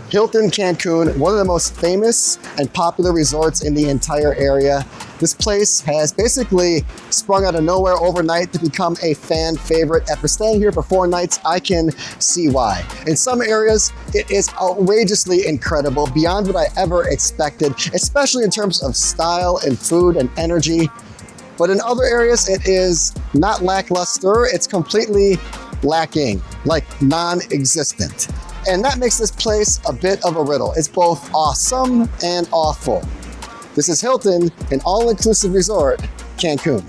Hilton Cancun, one of the most famous and popular resorts in the entire area. This place has basically sprung out of nowhere overnight to become a fan favorite. After staying here for 4 nights, I can see why. In some areas, it is outrageously incredible, beyond what I ever expected, especially in terms of style and food and energy. But in other areas, it is not lackluster, it's completely lacking, like non-existent. And that makes this place a bit of a riddle. It's both awesome and awful. This is Hilton, an all-inclusive resort, Cancun.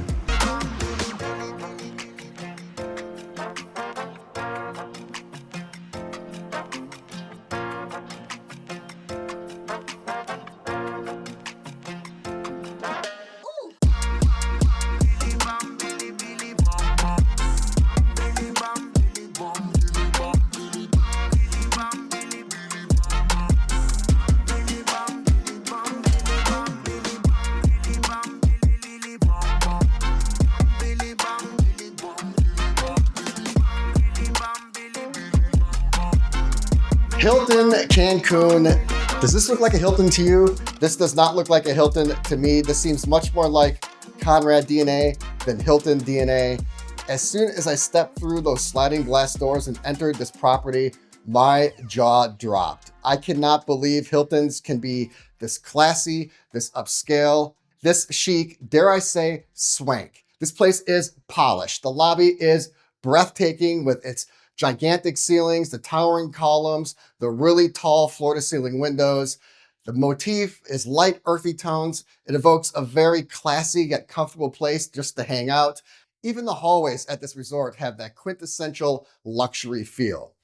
Hilton Cancun. Does this look like a Hilton to you? This does not look like a Hilton to me. This seems much more like Conrad DNA than Hilton DNA. As soon as I stepped through those sliding glass doors and entered this property, my jaw dropped. I cannot believe Hiltons can be this classy, this upscale, this chic, dare I say, swank. This place is polished. The lobby is breathtaking with its gigantic ceilings, the towering columns, the really tall floor-to-ceiling windows. The motif is light, earthy tones. It evokes a very classy yet comfortable place just to hang out. Even the hallways at this resort have that quintessential luxury feel.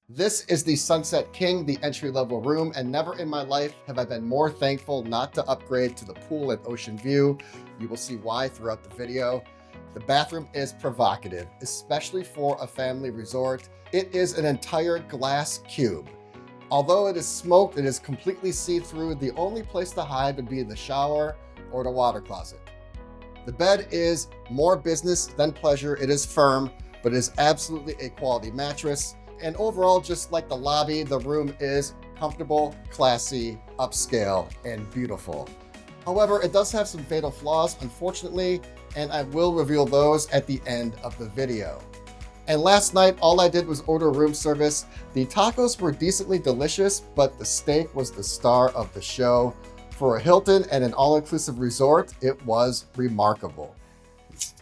This is the Sunset King, the entry-level room, and never in my life have I been more thankful not to upgrade to the pool and ocean view. You will see why throughout the video. The bathroom is provocative, especially for a family resort. It is an entire glass cube. Although it is smoked, it is completely see-through. The only place to hide would be in the shower or the water closet. The bed is more business than pleasure. It is firm, but it is absolutely a quality mattress. And overall, just like the lobby, the room is comfortable, classy, upscale, and beautiful. However, it does have some fatal flaws, unfortunately, and I will reveal those at the end of the video. And last night, all I did was order room service. The tacos were decently delicious, but the steak was the star of the show. For a Hilton and an all-inclusive resort, it was remarkable.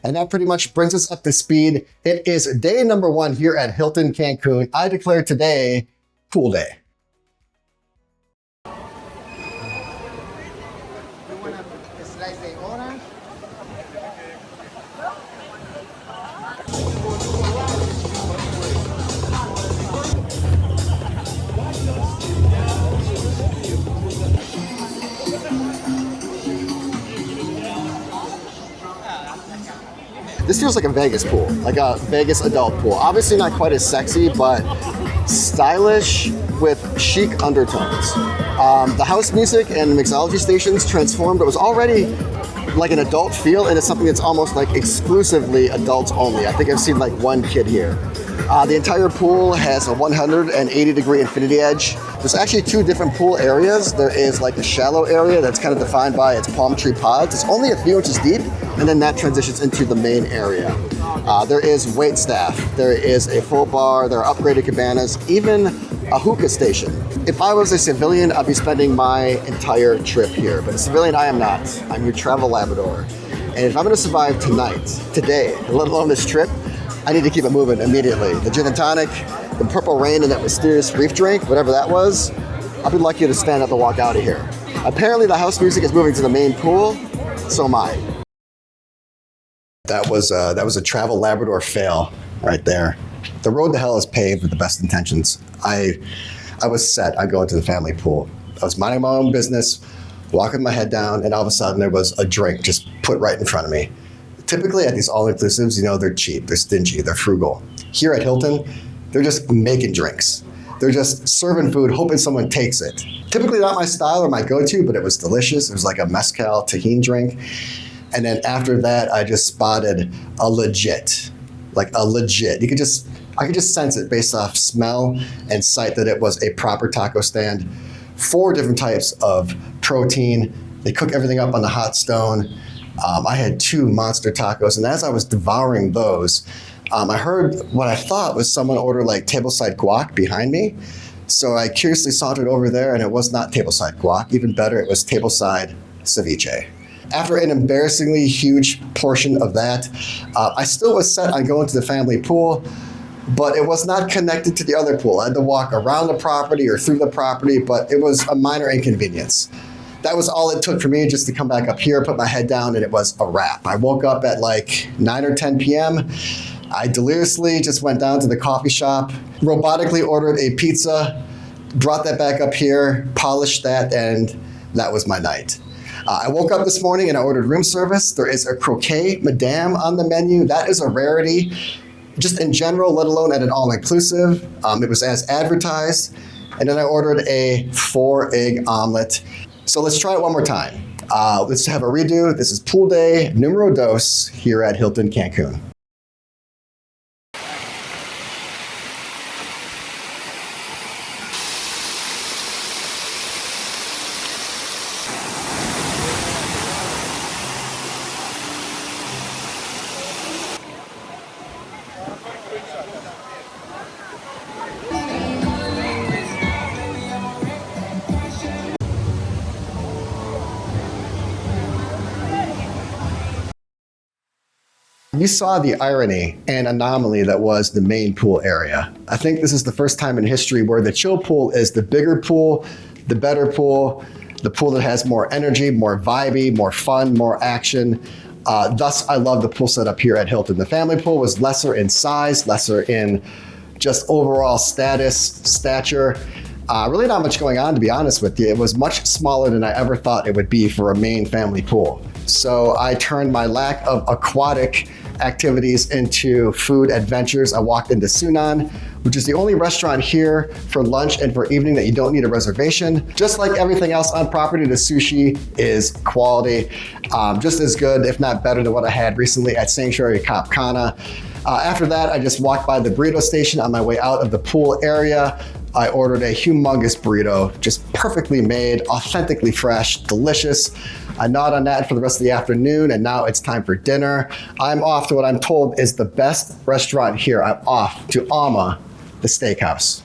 And that pretty much brings us up to speed. It is day number 1 here at Hilton Cancun. I declare today pool day. This feels like a Vegas pool, like a Vegas adult pool. Obviously not quite as sexy, but stylish with chic undertones. The house music and the mixology stations transformed what was already like an adult feel into something that's almost like exclusively adults only. I think I've seen like 1 kid here. The entire pool has a 180-degree infinity edge. There's actually 2 different pool areas. There is like a shallow area that's kind of defined by its palm tree pods. It's only a few inches deep, and then that transitions into the main area. There is wait staff. There is a full bar. There are upgraded cabanas, even a hookah station. If I was a civilian, I'd be spending my entire trip here. But a civilian, I am not. I'm your travel Labrador. And if I'm gonna survive tonight, today, let alone this trip, I need to keep it moving immediately. The gin and tonic, the purple rain, and that mysterious reef drink, whatever that was, I'll be lucky to stand up and walk out of here. Apparently the house music is moving to the main pool, so am I. That was a travel Labrador fail right there. The road to hell is paved with the best intentions. I was set on going to the family pool. I was minding my own business, walking my head down, and all of a sudden there was a drink just put right in front of me. Typically at these all-inclusives, you know, they're cheap, they're stingy, they're frugal. Here at Hilton, they're just making drinks. They're just serving food, hoping someone takes it. Typically not my style or my go-to, but it was delicious. It was like a mezcal tajin drink. And then after that, I just spotted a legit, you could just I could just sense it based off smell and sight that it was a proper taco stand. 4 different types of protein. They cook everything up on the hot stone. I had 2 monster tacos, and as I was devouring those, I heard what I thought was someone order like tableside guac behind me. So I curiously sauntered over there, and it was not tableside guac. Even better, it was tableside ceviche. After an embarrassingly huge portion of that, I still was set on going to the family pool, but it was not connected to the other pool. I had to walk around the property or through the property, but it was a minor inconvenience. That was all it took for me just to come back up here, put my head down, and it was a wrap. I woke up at like 9 or 10 p.m. I deliriously just went down to the coffee shop, robotically ordered a pizza, brought that back up here, polished that, and that was my night. I woke up this morning and I ordered room service. There is a croquet madame on the menu. That is a rarity, just in general, let alone at an all-inclusive. It was as advertised. And then I ordered a 4-egg omelet. So let's try it one more time. Let's have a redo. This is pool day numero dos here at Hilton Cancun. You saw the irony and anomaly that was the main pool area. I think this is the first time in history where the chill pool is the bigger pool, the better pool, the pool that has more energy, more vibey, more fun, more action. Thus, I love the pool setup here at Hilton. The family pool was lesser in size, lesser in just overall stature. Really not much going on, to be honest with you. It was much smaller than I ever thought it would be for a main family pool. So I turned my lack of aquatic activities into food adventures. I walked into Sunan, which is the only restaurant here for lunch and for evening that you don't need a reservation. Just like everything else on property, the sushi is quality, just as good, if not better than what I had recently at Sanctuary Cap Cana. After that, I just walked by the burrito station on my way out of the pool area. I ordered a humongous burrito, just perfectly made, authentically fresh, delicious. I gnawed on that for the rest of the afternoon, and now it's time for dinner. I'm off to what I'm told is the best restaurant here. I'm off to Alma, the steakhouse.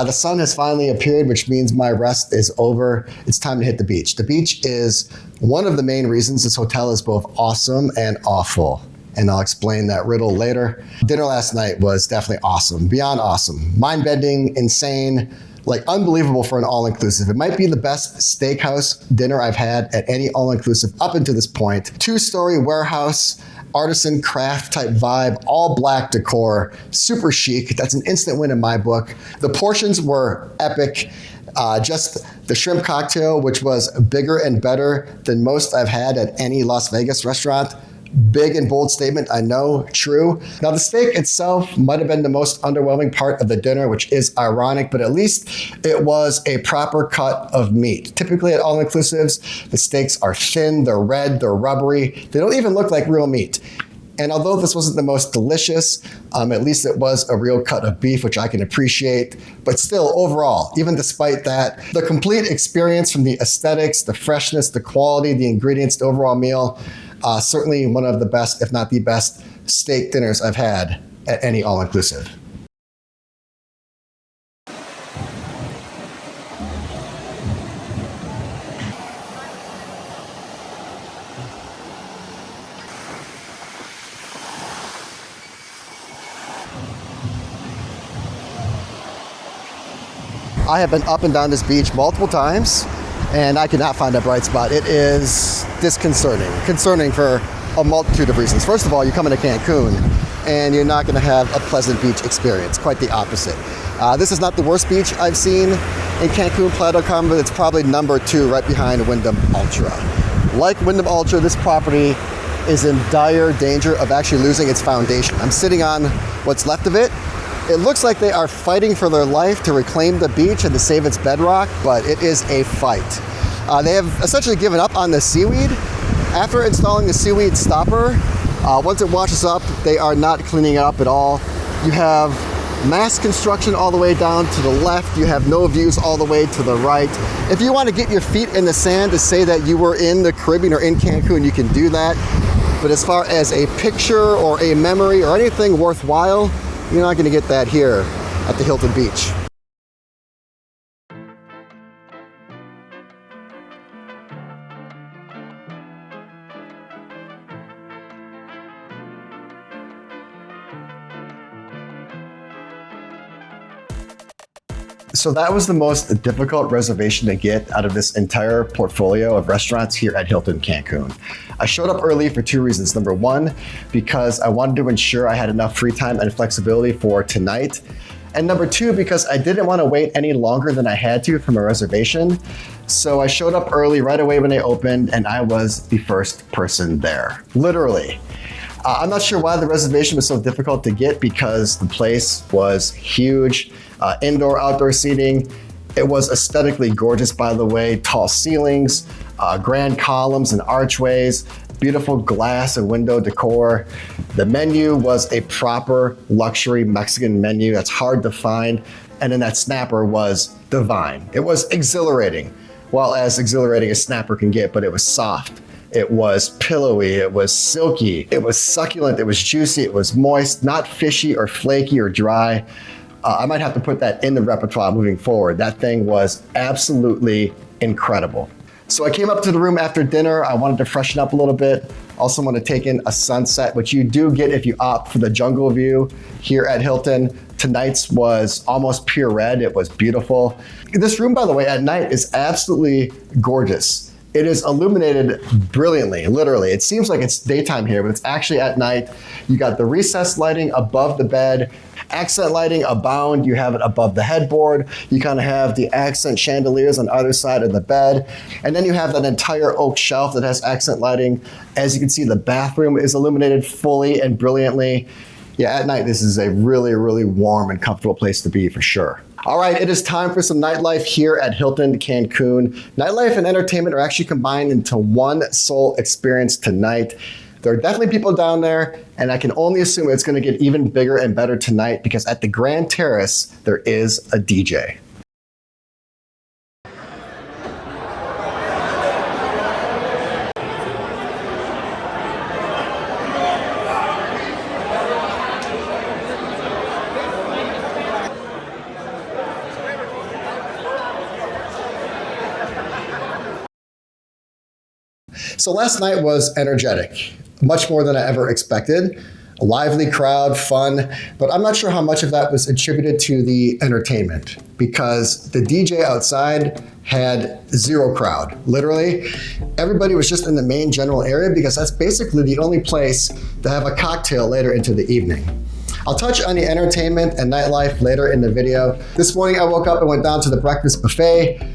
The sun has finally appeared, which means my rest is over. It's time to hit the beach. The beach is one of the main reasons this hotel is both awesome and awful, and I'll explain that riddle later. Dinner last night was definitely awesome, beyond awesome. Mind-bending, insane, like unbelievable for an all-inclusive. It might be the best steakhouse dinner I've had at any all-inclusive up until this point. 2-story warehouse, artisan craft type vibe, all black decor, super chic. That's an instant win in my book. The portions were epic. Just the shrimp cocktail, which was bigger and better than most I've had at any Las Vegas restaurant. Big and bold statement, I know, true. Now the steak itself might have been the most underwhelming part of the dinner, which is ironic, but at least it was a proper cut of meat. Typically at all-inclusives, the steaks are thin, they're red, they're rubbery. They don't even look like real meat. And although this wasn't the most delicious, at least it was a real cut of beef, which I can appreciate. But still, overall, even despite that, the complete experience from the aesthetics, the freshness, the quality, the ingredients, the overall meal, certainly one of the best, if not the best, steak dinners I've had at any all-inclusive. I have been up and down this beach multiple times, and I cannot find a bright spot. It is disconcerting. Concerning for a multitude of reasons. First of all, you come into Cancun, and you're not going to have a pleasant beach experience. Quite the opposite. This is not the worst beach I've seen in Cancun, Playa del Carmen, but it's probably number 2 right behind Wyndham Ultra. Like Wyndham Ultra, this property is in dire danger of actually losing its foundation. I'm sitting on what's left of it. It looks like they are fighting for their life to reclaim the beach and to save its bedrock, but it is a fight. They have essentially given up on the seaweed. After installing the seaweed stopper, once it washes up, they are not cleaning it up at all. You have mass construction all the way down to the left. You have no views all the way to the right. If you want to get your feet in the sand to say that you were in the Caribbean or in Cancun, you can do that. But as far as a picture or a memory or anything worthwhile, you're not going to get that here at the Hilton Beach. So that was the most difficult reservation to get out of this entire portfolio of restaurants here at Hilton Cancun. I showed up early for two reasons. Number one, because I wanted to ensure I had enough free time and flexibility for tonight. And number two, because I didn't want to wait any longer than I had to from a reservation. So I showed up early right away when they opened, and I was the first person there, literally. I'm not sure why the reservation was so difficult to get, because the place was huge, indoor, outdoor seating. It was aesthetically gorgeous, by the way, tall ceilings, grand columns and archways, beautiful glass and window decor. The menu was a proper luxury Mexican menu that's hard to find. And then that snapper was divine. It was exhilarating. Well, as exhilarating as snapper can get, but it was soft. It was pillowy, it was silky, it was succulent, it was juicy, it was moist, not fishy or flaky or dry. I might have to put that in the repertoire moving forward. That thing was absolutely incredible. So I came up to the room after dinner. I wanted to freshen up a little bit. Also want to take in a sunset, which you do get if you opt for the jungle view here at Hilton. Tonight's was almost pure red. It was beautiful. This room, by the way, at night is absolutely gorgeous. It is illuminated brilliantly, literally. It seems like it's daytime here, but it's actually at night. You got the recessed lighting above the bed, accent lighting abound. You have it above the headboard. You kind of have the accent chandeliers on either side of the bed. And then you have that entire oak shelf that has accent lighting. As you can see, the bathroom is illuminated fully and brilliantly. Yeah, at night, this is a really, really warm and comfortable place to be for sure. All right, it is time for some nightlife here at Hilton Cancun. Nightlife and entertainment are actually combined into one sole experience tonight. There are definitely people down there, and I can only assume it's gonna get even bigger and better tonight, because at the Grand Terrace, there is a DJ. So last night was energetic, much more than I ever expected. A lively crowd, fun, but I'm not sure how much of that was attributed to the entertainment, because the DJ outside had zero crowd. Literally, everybody was just in the main general area, because that's basically the only place to have a cocktail later into the evening. I'll touch on the entertainment and nightlife later in the video. This morning I woke up and went down to the breakfast buffet.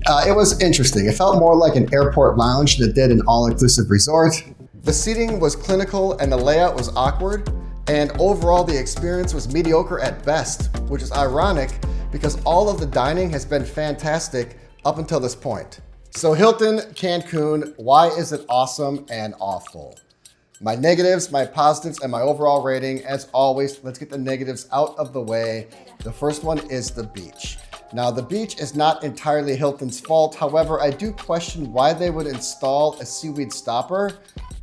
It was interesting. It felt more like an airport lounge than it did an all-inclusive resort. The seating was clinical and the layout was awkward, and overall the experience was mediocre at best, which is ironic because all of the dining has been fantastic up until this point. So Hilton Cancun, why is it awesome and awful? My negatives, my positives, and my overall rating. As always, let's get the negatives out of the way. The first one is the beach. Now, the beach is not entirely Hilton's fault. However, I do question why they would install a seaweed stopper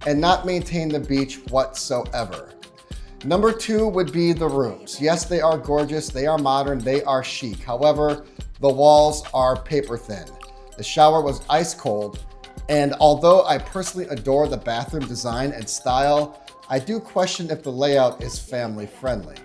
and not maintain the beach whatsoever. Number two would be the rooms. Yes, they are gorgeous, they are modern, they are chic. However, the walls are paper thin. The shower was ice cold. And although I personally adore the bathroom design and style, I do question if the layout is family friendly.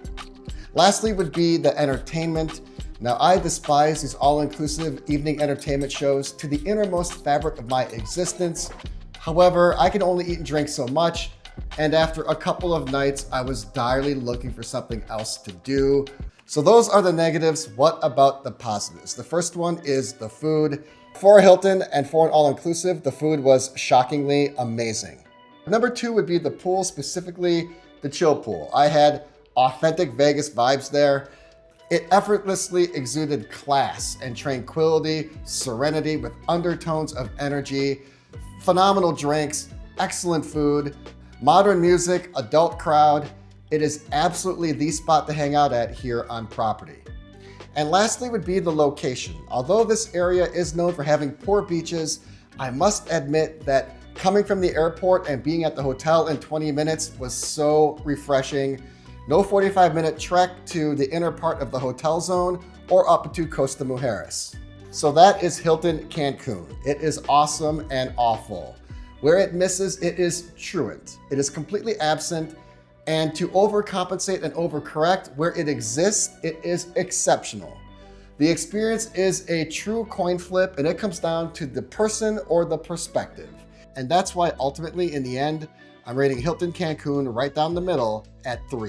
Lastly would be the entertainment. Now, I despise these all-inclusive evening entertainment shows to the innermost fabric of my existence. However, I can only eat and drink so much, and after a couple of nights, I was direly looking for something else to do. So those are the negatives. What about the positives? The first one is the food. For a Hilton and for an all-inclusive, the food was shockingly amazing. Number 2 would be the pool, specifically the chill pool. I had authentic Vegas vibes there. It effortlessly exuded class and tranquility, serenity with undertones of energy, phenomenal drinks, excellent food, modern music, adult crowd. It is absolutely the spot to hang out at here on property. And lastly would be the location. Although this area is known for having poor beaches, I must admit that coming from the airport and being at the hotel in 20 minutes was so refreshing. No 45-minute trek to the inner part of the hotel zone or up to Costa Mujeres. So that is Hilton Cancun. It is awesome and awful. Where it misses, it is truant. It is completely absent, and to overcompensate and overcorrect, where it exists, it is exceptional. The experience is a true coin flip, and it comes down to the person or the perspective. And that's why ultimately, in the end, I'm rating Hilton Cancun right down the middle at 3.